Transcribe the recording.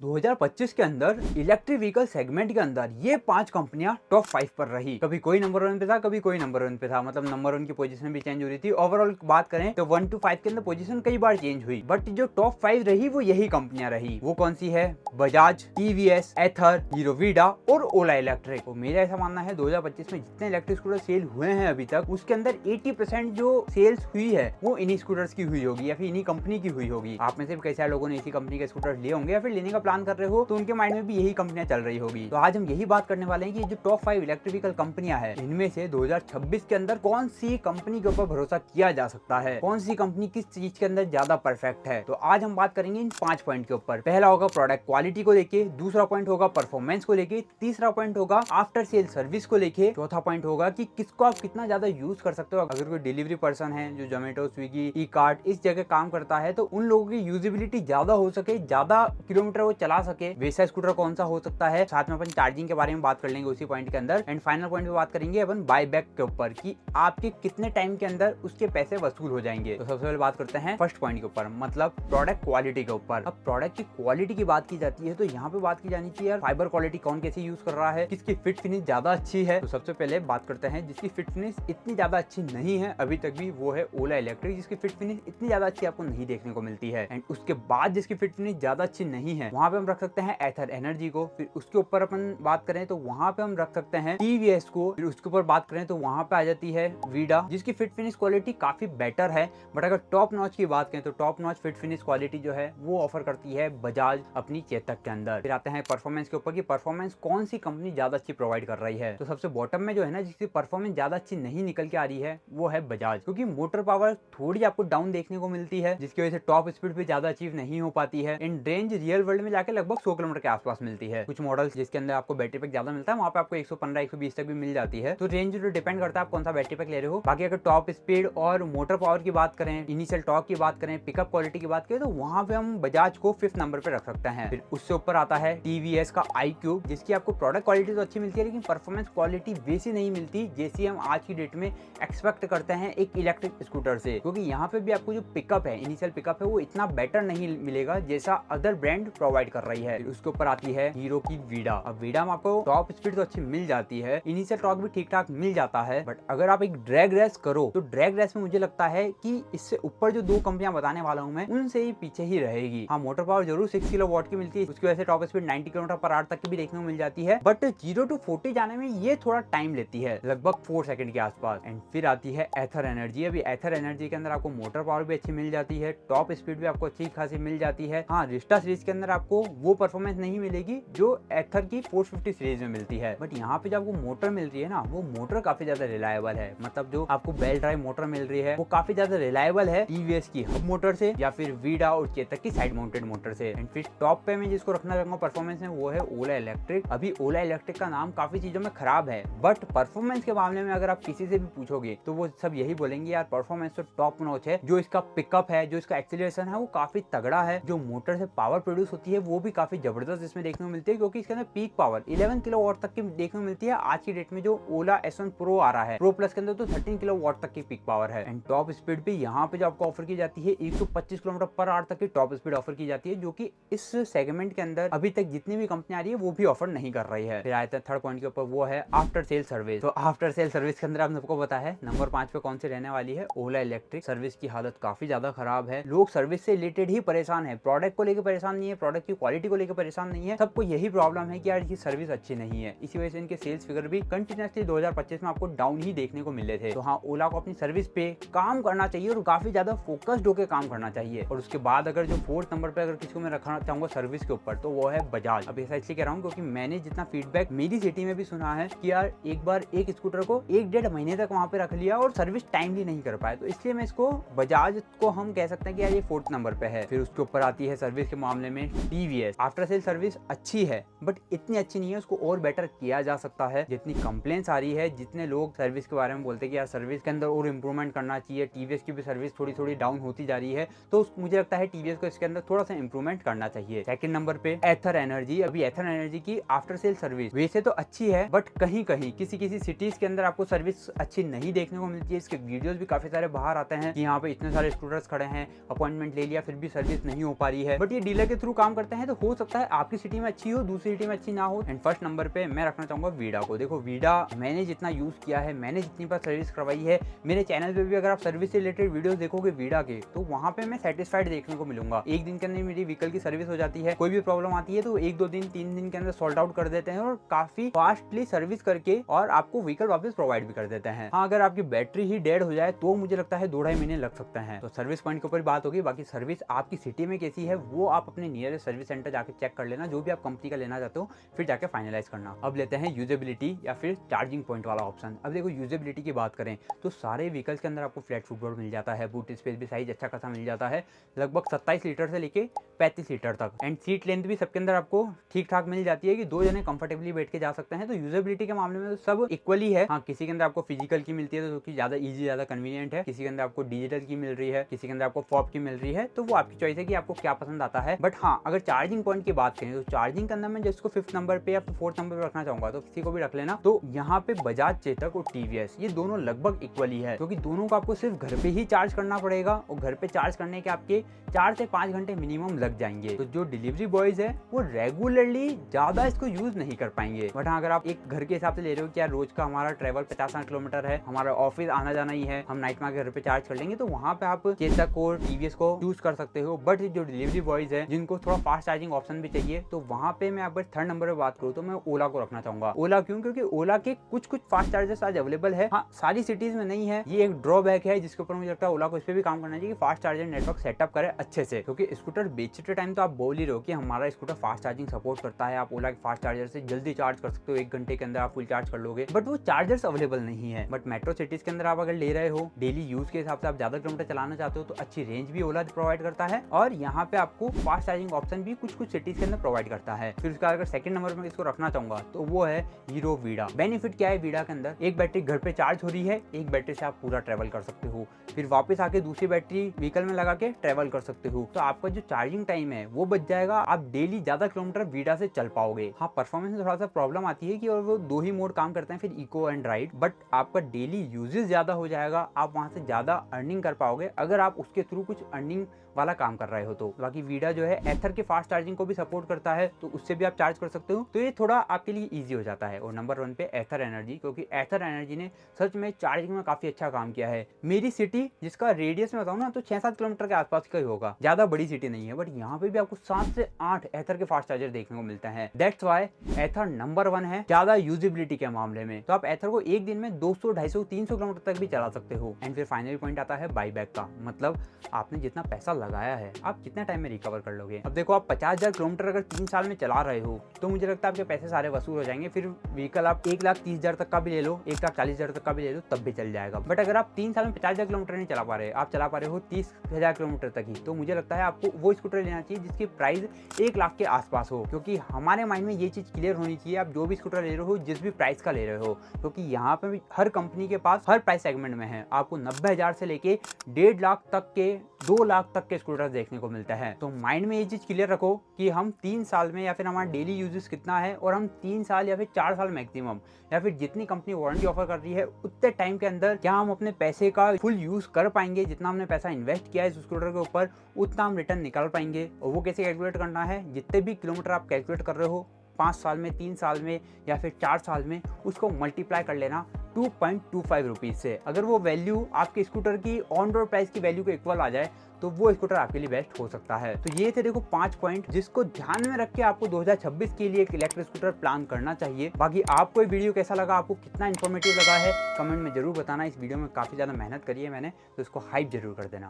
2025 के अंदर electric vehicle segment के अंदर ये 5 कंपनियां टॉप 5 पर रही। कभी कोई नंबर 1 पे था, कभी कोई नंबर 1 पे था, मतलब नंबर 1 की पोजीशन भी चेंज हो रही थी। ओवरऑल बात करें तो 1 to 5 के अंदर पोजीशन कई बार चेंज हुई, बट जो टॉप 5 रही वो यही कंपनियां रही। वो कौन सी है? बजाज, टीवीएस, एथर, हीरो वीडा और ओला इलेक्ट्रिक। तो मेरा ऐसा मानना है 2025 में जितने इलेक्ट्रिक स्कूटर सेल हुए हैं अभी तक, उसके अंदर 80% जो सेल्स हुई है वो इन्हीं स्कूटर्स की हुई होगी या फिर इन्हीं कंपनी की हुई होगी। आप में से भी कई सारे लोगों ने इसी कंपनी के स्कूटर लिए होंगे या फिर लेने का प्लान कर रहे हो, तो उनके माइंड में भी यही कंपनियां चल रही होगी। तो आज हम यही बात करने वाले हैं कि जो टॉप 5 इलेक्ट्रिक व्हीकल कंपनियां हैं, इनमें से 2026 के अंदर कौन सी कंपनी के ऊपर भरोसा किया जा सकता है, कौन सी कंपनी किस चीज के अंदर ज्यादा परफेक्ट है। तो आज हम बात करेंगे इन 5 पॉइंट के ऊपर। पहला होगा प्रोडक्ट क्वालिटी को लेके, दूसरा पॉइंट होगा परफॉर्मेंस को लेके, तीसरा पॉइंट होगा आफ्टर सेल सर्विस को लेके, चौथा पॉइंट होगा कि किसको आप कितना ज्यादा यूज कर सकते हो। अगर कोई डिलीवरी पर्सन है जो जोमेटो, स्विगी, ई कार्ट इस जगह काम करता है, तो उन लोगों की यूजिबिलिटी ज्यादा हो सके, ज्यादा किलोमीटर वो चला सके, वैसा स्कूटर कौन सा हो सकता है। साथ में अपन चार्जिंग के बारे में बात कर लेंगे उसी पॉइंट के अंदर। एंड फाइनल पॉइंट पे बात करेंगे अपन बाय बैक के ऊपर कि आपके कितने टाइम के अंदर उसके पैसे वसूल हो जाएंगे। तो सबसे पहले बात करते हैं फर्स्ट पॉइंट के ऊपर, मतलब प्रोडक्ट क्वालिटी के ऊपर। अब प्रोडक्ट की क्वालिटी की बात की जाती है तो यहाँ पे बात की जानी चाहिए यार फाइबर क्वालिटी कौन कैसे यूज कर रहा है, किसकी फिट फिनिश ज्यादा अच्छी है। तो सबसे पहले बात करते हैं जिसकी फिट फिनिश इतनी ज्यादा अच्छी नहीं है अभी तक भी, वो है ओला इलेक्ट्रिक, जिसकी फिट फिनिश इतनी ज्यादा अच्छी आपको नहीं देखने को मिलती है। एंड उसके बाद जिसकी फिट फिनिश ज्यादा अच्छी नहीं है, वहां पे हम रख सकते हैं एथर एनर्जी को। फिर उसके ऊपर अपन बात करें तो वहां पे हम रख सकते हैं टीवीएस को। फिर उसके ऊपर बात करें तो वहां पे आ जाती है वीडा, जिसकी फिट फिनिश क्वालिटी काफी बेटर है। बट अगर टॉप नॉच की बात करें तो top notch fit finish quality जो है वो ऑफर करती है बजाज अपनी चेतक के अंदर। फिर आते हैं परफॉर्मेंस के ऊपर कि परफॉर्मेंस कौन सी कंपनी ज्यादा अच्छी प्रोवाइड कर रही है। तो सबसे बॉटम में जो है ना, जिसकी परफॉर्मेंस ज्यादा अच्छी नहीं निकल के आ रही है, वो है बजाज, क्योंकि मोटर पावर थोड़ी आपको डाउन देखने को मिलती है, जिसकी वजह से टॉप स्पीड भी ज्यादा अचीव नहीं हो पाती है। इन रेंज रियल वर्ल्ड में जाके लगभग 100 किलोमीटर के आसपास मिलती है। कुछ मॉडल्स जिसके अंदर आपको बैटरी पैक ज्यादा मिलता है, वहाँ पे आपको 115 120 तक भी मिल जाती है। तो रेंज जो डिपेंड करता है आप कौन सा बैटरी पैक ले रहे हो। बाकी अगर टॉप स्पीड और मोटर पावर की बात करें, इनिशियल टॉर्क की बात करें, पिकअप क्वालिटी की बात करें, तो वहाँ पे हम बजाज को 5th नंबर पे रख सकते हैं। फिर उससे ऊपर आता है टीवीएस का iQube, जिसकी आपको प्रोडक्ट क्वालिटी तो अच्छी मिलती है लेकिन परफॉर्मेंस क्वालिटी वैसी नहीं मिलती जैसी हम आज की डेट में एक्सपेक्ट करते हैं एक इलेक्ट्रिक स्कूटर से। क्योंकि यहाँ पे भी आपको जो पिकअप है, इनिशियल पिकअप है, वो इतना बेटर नहीं मिलेगा जैसा अदर ब्रांड प्रोवाइड कर रही है। उसके ऊपर आती है हीरो की वीडा। अब वीडा में आपको टॉप स्पीड तो अच्छी मिल जाती है, इनिशियल टॉर्क भी ठीक ठाक मिल जाता है, बट अगर आप एक ड्रैग रेस करो तो ड्रैग रेस में मुझे लगता है कि इससे ऊपर जो 2 कंपनियां बताने वाला हूं मैं, उनसे ही पीछे ही रहेगी। हाँ, मोटर पावर जरूर 6 किलो वॉट की मिलती है, उसकी वजह से top speed 90 kilometre per hour तक की भी देखने को मिल जाती है, बट 0 to 40 जाने में ये थोड़ा टाइम लेती है, लगभग 4 सेकंड के आसपास। एंड फिर आती है एथर एनर्जी। अभी एथर एनर्जी के अंदर आपको मोटर पावर भी अच्छी मिल जाती है, टॉप स्पीड भी आपको अच्छी खासी मिल जाती है। हाँ, रिस्टा सीरीज के अंदर आपको वो परफॉर्मेंस नहीं मिलेगी जो एथर की 450 सीरीज में मिलती है, बट यहाँ पे जो आपको मोटर मिल रही है ना, वो मोटर काफी ज्यादा रिलायबल है। मतलब जो आपको बेल ड्राइव मोटर मिल रही है वो काफी ज्यादा रिलायबल है टीवीएस की हब मोटर से या फिर वीडा और चेतक की साइड माउंटेड मोटर से। एंड फिर टॉप पे मैं जिसको रखना चाहूंगा परफॉर्मेंस में, वो है ओला इलेक्ट्रिक। अभी ओला इलेक्ट्रिक का नाम काफी चीजों में खराब है, बट परफॉर्मेंस के मामले में अगर आप किसी से भी पूछोगे तो वो सब यही बोलेंगे यार परफॉर्मेंस तो टॉप नॉच है। जो इसका पिकअप है, जो इसका एक्सीलरेशन है, वो काफी तगड़ा है। जो मोटर से पावर प्रोड्यूस होती है वो भी काफी जबरदस्त इसमें देखने को मिलती है, क्योंकि इसके अंदर पीक पावर 11 किलो वॉट तक की देखने को मिलती है। आज की डेट में जो ओला S1 प्रो आ रहा है, प्रो प्लस के अंदर तो 13 किलो वॉट तक की पीक पावर है। एंड टॉप स्पीड भी यहाँ पे जो आपको ऑफर की जाती है 125 किलोमीटर पर आवर तक की टॉप स्पीड ऑफर की जाती है, जो कि इस सेगमेंट के अंदर अभी तक जितनी भी कंपनी आ रही है वो भी ऑफर नहीं कर रही है। फिर आया था थर्ड पॉइंट के ऊपर, वो है आफ्टर सेल सर्विस। तो आफ्टर सेल सर्विस के अंदर आप सबको पता है नंबर 5 पे कौन सी रहने वाली है, ओला इलेक्ट्रिक। सर्विस की हालत काफी ज्यादा खराब है, लोग सर्विस से रिलेटेड ही परेशान है, प्रोडक्ट को लेकर परेशान नहीं है, प्रोडक्ट की क्वालिटी को लेकर परेशान नहीं है, सबको यही प्रॉब्लम है कि यार ये सर्विस अच्छी नहीं है। इसी वजह से इनके सेल्स फिगर भी कंटिन्यूसली 2025 में आपको डाउन ही देखने को मिले थे। तो हाँ, ओला को अपनी सर्विस पे काम करना चाहिए और काफी ज्यादा फोकस्ड होकर काम करना चाहिए। और उसके बाद अगर जो 4th नंबर पे अगर किसी को मैं रखना चाहूंगा सर्विस के ऊपर, तो वो है बजाज। अब ऐसा इसलिए कह रहा हूँ क्योंकि मैंने जितना फीडबैक मेरी सिटी में भी सुना है कि यार एक बार एक स्कूटर को 1-1.5 महीने तक वहां पे रख लिया और सर्विस टाइमली नहीं कर पाए, तो इसलिए मैं इसको बजाज को हम कह सकते हैं कि यार ये 4th नंबर पे है। फिर उसके ऊपर आती है सर्विस के मामले में टीवीएस। आफ्टर सेल सर्विस अच्छी है, बट इतनी अच्छी नहीं है, उसको और बेटर किया जा सकता है। जितनी कंप्लेंट्स आ रही है, जितने लोग सर्विस के बारे में बोलते हैं कि यार सर्विस के अंदर और इंप्रूवमेंट करना चाहिए, टीवीएस की भी सर्विस थोड़ी थोड़ी डाउन होती जा रही है, तो मुझे लगता है टीवीएस को इसके अंदर थोड़ा सा इंप्रूवमेंट करना चाहिए। सेकंड नंबर पे एथर एनर्जी। अभी एथर एनर्जी की आफ्टर सेल सर्विस वैसे तो अच्छी है, बट कहीं कहीं किसी किसी सिटीज के अंदर आपको सर्विस अच्छी नहीं देखने को मिलती है। इसके वीडियोस भी काफी सारे बाहर आते हैं कि यहाँ पे इतने सारे स्कूटर्स खड़े हैं, अपॉइंटमेंट ले लिया फिर भी सर्विस नहीं हो पा रही है, बट ये डीलर के थ्रू काम करते करते हैं तो हो सकता है आपकी सिटी में अच्छी हो, दूसरी सिटी में अच्छी ना हो। एंड फर्स्ट नंबर पे मैं रखना चाहूंगा वीडा को। देखो वीडा मैंने जितना यूज किया है, मैंने जितनी बार सर्विस करवाई है, मेरे चैनल पे भी अगर आप सर्विस से रिलेटेड वीडियोस देखोगे वीडा के, तो वहां पे मैं सेटिस्फाइड देखने को मिलूंगा। एक दिन के अंदर मेरी व्हीकल की सर्विस हो जाती है, कोई भी प्रॉब्लम आती है तो 1-2 दिन 3 दिन के अंदर सॉल्ट आउट कर देते हैं और काफी फास्टली सर्विस करके और आपको व्हीकल वापस प्रोवाइड भी कर देते हैं। हाँ, अगर आपकी बैटरी ही डेड हो जाए तो मुझे लगता है 2-2.5 महीने लग सकते हैं। तो सर्विस पॉइंट के ऊपर बात होगी। बाकी सर्विस आपकी सिटी में कैसी है वो आप अपने नियरेस्ट सर्विस सेंटर जाके चेक कर लेना, जो भी आप कंपनी का लेना चाहते हो, फिर जाके फाइनलाइज करना। अब लेते हैं यूजेबिलिटी या फिर चार्जिंग पॉइंट वाला ऑप्शन। अब देखो यूजेबिलिटी की बात करें तो सारे व्हीकल्स के अंदर आपको फ्लैट फुटबोर्ड मिल जाता है, बूट स्पेस भी साइज अच्छा खासा मिल जाता है, लगभग 27 लीटर से लेके 35 लीटर तक। एंड सीट लेंथ भी सबके अंदर आपको ठीक ठाक मिल जाती है कि 2 जने कंफर्टेबली बैठ के जा सकते हैं। तो यूजेबिलिटी के मामले में तो सब इक्वली है। हाँ, किसी के अंदर आपको फिजिकल की मिलती है तो ज्यादा ईजी, ज्यादा कन्वीनियंट है, किसी के अंदर आपको डिजिटल की मिल रही है, किसी के अंदर आपको फॉब की मिल रही है, तो वो आपकी चॉइस है कि आपको क्या पसंद आता है। बट हाँ, अगर चार्जिंग पॉइंट की बात करें तो चार्जिंग के अंदर मैं जिसको 5th नंबर पे या 4th नंबर पे रखना चाहूंगा, तो किसी को भी रख लेना। तो यहाँ पे बजाज चेतक और टीवीएस ये दोनों लगभग इक्वली है, क्योंकि दोनों को आपको सिर्फ घर पे ही चार्ज करना पड़ेगा और घर पे चार्ज करने के आपके 4 से 5 घंटे मिनिमम लग जाएंगे। तो जो डिलीवरी बॉयज है वो रेगुलरली ज्यादा इसको यूज नहीं कर पाएंगे। बट हाँ, अगर आप एक घर के हिसाब से ले रहे हो कि यार रोज का हमारा ट्रेवल 50-60 किलोमीटर है, हमारा ऑफिस आना जाना ही है, हम नाइट में घर पे चार्ज कर लेंगे, तो वहाँ पे आप चेतक और टीवीएस को चूज कर सकते हो। बट जो डिलीवरी बॉयज है जिनको थोड़ा फास्ट चार्जिंग ऑप्शन भी चाहिए, तो वहाँ पे मैं अगर 3rd नंबर पे बात करूँ तो मैं ओला को रखना चाहूंगा। ओला क्यों? क्योंकि ओला के कुछ फास्ट चार्जर्स आज अवेलेबल है। हाँ, सारी सिटीज में नहीं है, ये एक ड्रॉबैक है जिसके ऊपर मुझे लगता है ओला को इस पे भी काम करना चाहिए कि फास्ट चार्जर नेटवर्क सेटअप करे अच्छे से। क्योंकि स्कूटर बेचते टाइम तो आप बोल ही रहे हो कि हमारा स्कूटर फास्ट चार्जिंग सपोर्ट करता है, आप ओला के फास्ट चार्जर से जल्दी चार्ज कर सकते हो, 1 घंटे के अंदर आप फुल चार्ज कर लोगे। बट वो चार्जर्स अवेलेबल नहीं है। बट मेट्रो सिटीज के अंदर आप अगर ले रहे हो, डेली यूज के हिसाब से आप ज्यादा किलोमीटर चलाना चाहते हो, तो अच्छी रेंज भी ओला प्रोवाइड करता है और यहाँ पे आपको फास्ट चार्जिंग ऑप्शन भी कुछ सिटीज के अंदर प्रोवाइड करता है। फिर उसका अगर 2nd नंबर में इसको रखना चाहूंगा तो वो है हीरो वीडा। बेनिफिट क्या है वीडा के अंदर? एक बैटरी घर पे चार्ज हो रही है, एक बैटरी से आप पूरा ट्रेवल कर सकते हो, फिर वापस आके दूसरी बैटरी व्हीकल में लगा के ट्रेवल कर सकते हो। तो आपका जो चार्जिंग टाइम है वो बच जाएगा, आप डेली ज्यादा किलोमीटर वीडा से चल पाओगे। हाँ, परफॉर्मेंस में थोड़ा सा प्रॉब्लम आती है कि और वो 2 ही मोड काम करते हैं, फिर इको एंड राइड, बट आपका डेली यूजेस ज्यादा हो जाएगा, आप वहां से ज्यादा अर्निंग कर पाओगे अगर आप उसके थ्रू कुछ अर्निंग वाला काम कर रहे हो। तो बाकी वीडा जो है एथर के फास्ट चार्जिंग को भी सपोर्ट करता है, तो उससे भी आप चार्ज कर सकते हो, तो ये थोड़ा आपके लिए इजी हो जाता है। और नंबर 1 पे एथर एनर्जी, क्योंकि एथर एनर्जी ने सच में चार्जिंग में काफी अच्छा काम किया है। मेरी सिटी जिसका रेडियस में बताऊं ना तो 6-7 किलोमीटर के आसपास का ही होगा, ज्यादा बड़ी सिटी नहीं है, बट यहाँ पे भी आपको 7 से 8 एथर के फास्ट चार्जर देखने को मिलते हैं। दैट्स व्हाई एथर नंबर 1 है ज्यादा यूजेबिलिटी के मामले में। तो आप एथर को एक दिन में 200, 250, 300 किलोमीटर तक भी चला सकते हो। एंड फिर फाइनल पॉइंट आता है बाईबैक का, मतलब आपने जितना पैसा लगाया है आप कितने टाइम में रिकवर कर लोगे। अब देखो, आप 50,000 किलोमीटर अगर 3 साल में चला रहे हो तो मुझे लगता है आपके पैसे सारे वसूल हो जाएंगे। फिर व्हीकल आप 1,30,000 तक का भी ले लो, 1,40,000 तक का भी ले लो, तब भी चल जाएगा। बट अगर आप 3 साल में 50,000 किलोमीटर नहीं चला पा रहे, आप चला पा रहे हो 30,000 किलोमीटर तक ही, तो मुझे लगता है आपको वो स्कूटर लेना चाहिए जिसकी प्राइस 1 लाख के आसपास हो। क्योंकि हमारे माइंड में ये चीज क्लियर होनी चाहिए, आप जो भी स्कूटर ले रहे हो, जिस भी प्राइस का ले रहे हो, क्योंकि यहाँ पे भी हर कंपनी के पास हर प्राइस सेगमेंट में है, आपको 90,000 से लेके 1.5 लाख तक के, 2 लाख तक के स्कूटर देखने को मिलता है। तो माइंड में ये चीज क्लियर रखो कि हम 3 साल में, या फिर हमारा डेली यूजेस कितना है, और हम 3 साल या फिर 4 साल मैक्सिमम, या फिर जितनी कंपनी वारंटी ऑफर कर रही है उतने टाइम के अंदर क्या हम अपने पैसे का फुल यूज कर पाएंगे, जितना हमने पैसा इन्वेस्ट किया है इस स्कूटर के ऊपर उतना हम रिटर्न निकाल पाएंगे। और वो कैसे कैलकुलेट करना है, जितने भी किलोमीटर आप कैलकुलेट कर रहे हो 5 साल में, 3 साल में या फिर 4 साल में, उसको मल्टीप्लाई कर लेना 2.25 रुपीज से। अगर वो वैल्यू आपके स्कूटर की ऑन रोड प्राइस की वैल्यू के इक्वल आ जाए तो वो स्कूटर आपके लिए बेस्ट हो सकता है। तो ये थे देखो 5 पॉइंट जिसको ध्यान में रख के आपको 2026 के लिए एक इलेक्ट्रिक स्कूटर प्लान करना चाहिए। बाकी आपको ये वीडियो कैसा लगा, आपको कितना इन्फॉर्मेटिव लगा है, कमेंट में जरूर बताना। इस वीडियो में काफी ज्यादा मेहनत करी है मैंने, तो इसको हाइप जरूर कर देना।